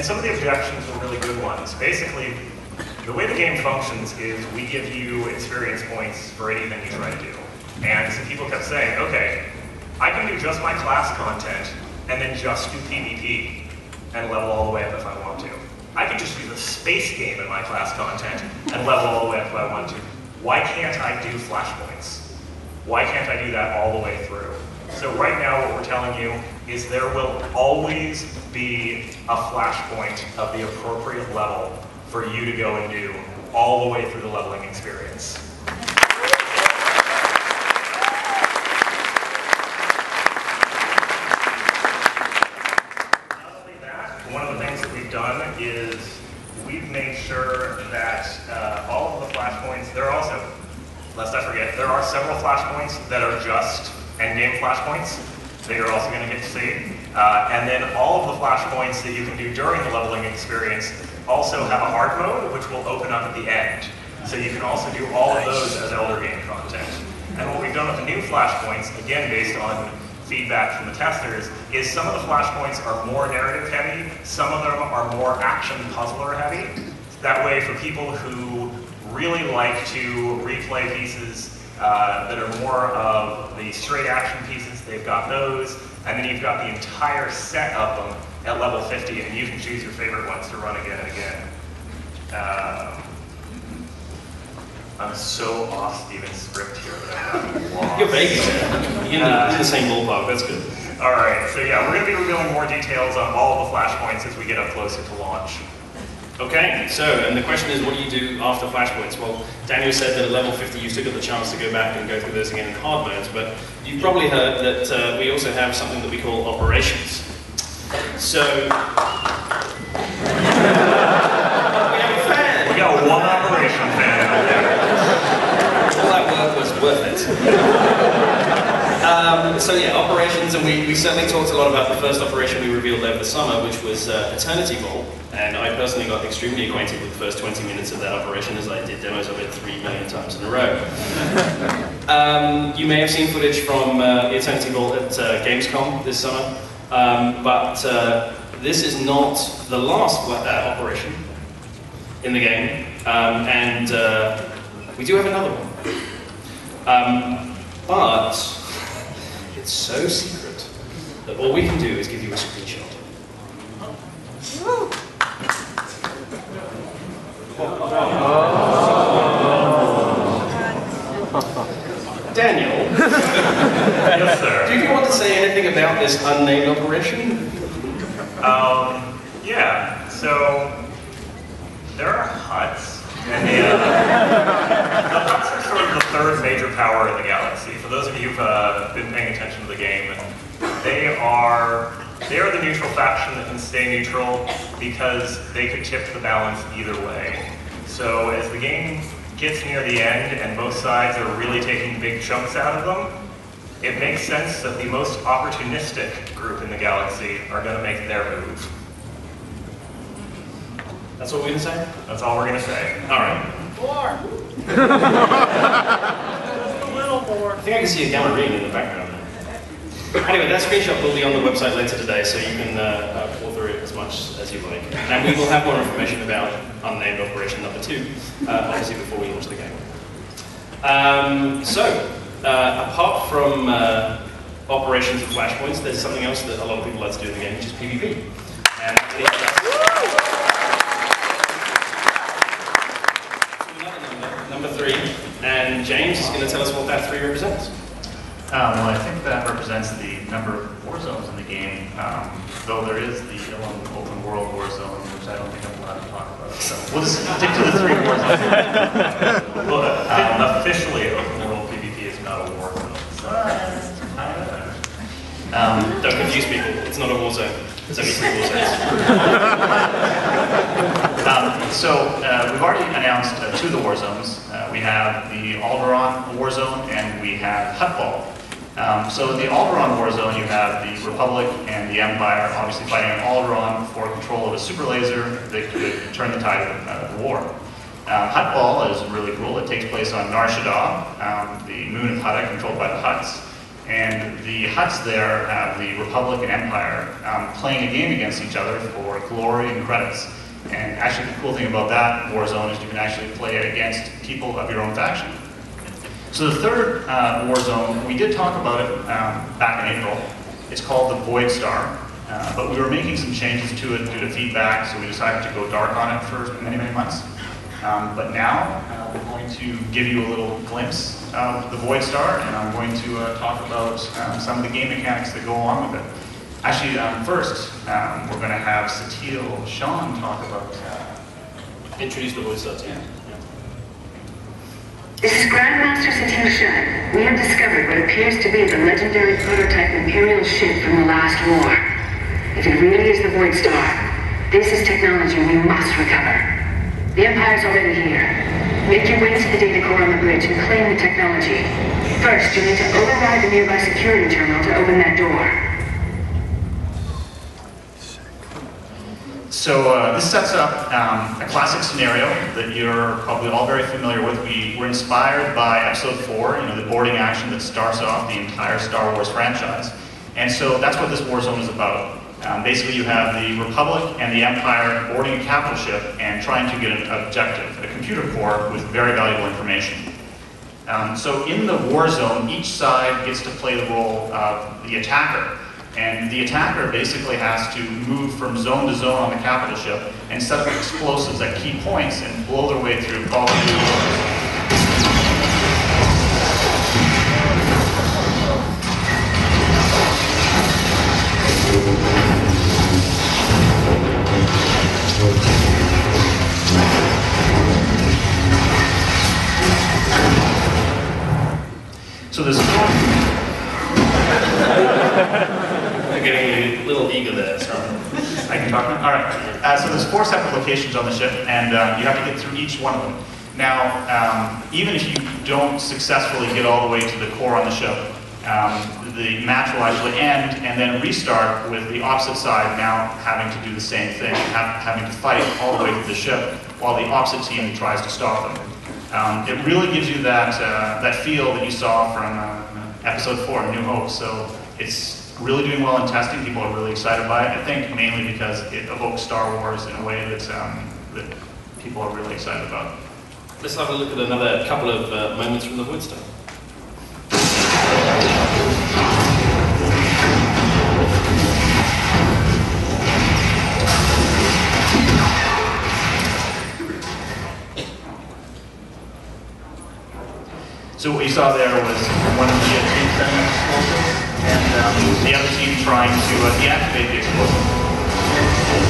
some of the objections were really good ones. Basically, the way the game functions is we give you experience points for anything you try to do. And so people kept saying, okay, I can do just my class content and then just do PvP and level all the way up if I want to. I can just do the space game in my class content and level all the way up if I want to. Why can't I do flashpoints? Why can't I do that all the way through? So right now what we're telling you is there will always be a flashpoint of the appropriate level for you to go and do all the way through the leveling experience. Not only that, one of the things that we've done is we've made sure that all of the flashpoints, there are also, lest I forget, there are several flashpoints that are just endgame flashpoints that you're also going to get to see. And then all of the flashpoints that you can do during the leveling experience also have a hard mode, which will open up at the end. So you can also do all of those as Elder Game content. And what we've done with the new flashpoints, again based on feedback from the testers, is some of the flashpoints are more narrative heavy, some of them are more action puzzler heavy. That way for people who really like to replay pieces that are more of the straight action pieces, they've got those, and then you've got the entire set of them at level 50, and you can choose your favorite ones to run again and again. I'm so off Steven's script here that I'm lost. You're vague. You're in the same ballpark, that's good. Alright, so yeah, we're going to be revealing more details on all of the flashpoints as we get up closer to launch. Okay, so, and the question is, what do you do after flashpoints? Well, Daniel said that at level 50 you still got the chance to go back and go through this again in hard modes, but you've probably heard that we also have something that we call operations. So, we have a fan! We got one operation fan out there. All that work was worth it. So yeah, operations, and we certainly talked a lot about the first operation we revealed over the summer, which was Eternity Vault. And I personally got extremely acquainted with the first 20 minutes of that operation as I did demos of it 3 million times in a row. You may have seen footage from the Eternity Vault at Gamescom this summer, but this is not the last operation in the game, and we do have another one. But it's so secret that all we can do is give you a screenshot. Daniel, yes, sir. Do you want to say anything about this unnamed operation? Yeah, so there are huts, and the huts are sort of the third major power in the galaxy. For those of you who've been paying attention to the game, they are the neutral faction that can stay neutral because they could tip the balance either way. So as the game gets near the end and both sides are really taking big chunks out of them, it makes sense that the most opportunistic group in the galaxy are going to make their move. That's what we're going to say? That's all we're going to say. All right. More! A little more. I think I can see a gamma ring in the background there. Anyway, that screenshot will be on the website later today, so you can pour through it as much as you like. And we will have more information about unnamed operation number 2, obviously before we launch the game. Apart from operations and flashpoints, there's something else that a lot of people like to do in the game, which is PvP. And number 3, and James is going to tell us what that 3 represents. Well, I think that represents the number of war zones in the game, though there is the open world war zone, which I don't think I'm allowed to talk about. So we'll just stick to the 3 war zones. Well, officially, open world PvP is not a war zone. So. Don't confuse people, it's not a war zone. There's only 3 war zones. We've already announced 2 of the war zones. We have the Alderaan war zone and we have Hutball. So in the Alderaan war zone, you have the Republic and the Empire obviously fighting on Alderaan for control of a super laser that could turn the tide of the war. Hutball is really cool. It takes place on Nar Shaddaa, the moon of Hutta controlled by the Hutts. And the huts there have the Republic and Empire playing a game against each other for glory and credits. And actually the cool thing about that war zone is you can actually play it against people of your own faction. So the third war zone, we did talk about it back in April. It's called the Void Star, but we were making some changes to it due to feedback, so we decided to go dark on it for many, many months. But now we're going to give you a little glimpse of the Void Star, and I'm going to talk about some of the game mechanics that go along with it. Actually, first, we're going to have Satil Sean talk about... Introduce the Void Star team. This is Grandmaster Satil Sean. We have discovered what appears to be the legendary prototype Imperial ship from the last war. If it really is the Void Star, this is technology we must recover. The Empire's already here. Make your way to the data core on the bridge and claim the technology. First, you need to override the nearby security terminal to open that door. So this sets up a classic scenario that you're probably all very familiar with. We were inspired by Episode 4, the boarding action that starts off the entire Star Wars franchise. And so that's what this war zone is about. Basically, you have the Republic and the Empire boarding a capital ship and trying to get an objective, a computer core with very valuable information. So in the war zone, each side gets to play the role of the attacker. And the attacker basically has to move from zone to zone on the capital ship and set up explosives at key points and blow their way through all the doors. So there's I'm getting a little eager there, so I can talk now? All right. So there's 4 separate locations on the ship, and you have to get through each one of them. Now, even if you don't successfully get all the way to the core on the ship, the match will actually end and then restart with the opposite side now having to do the same thing, having to fight all the way through the ship while the opposite team tries to stop them. It really gives you that feel that you saw from Episode 4, New Hope. So it's really doing well in testing. People are really excited by it. I think mainly because it evokes Star Wars in a way that people are really excited about. let's have a look at another couple of moments from the Void Star. So what you saw there was one of the teams setting up explosives, and the other team trying to deactivate the explosive.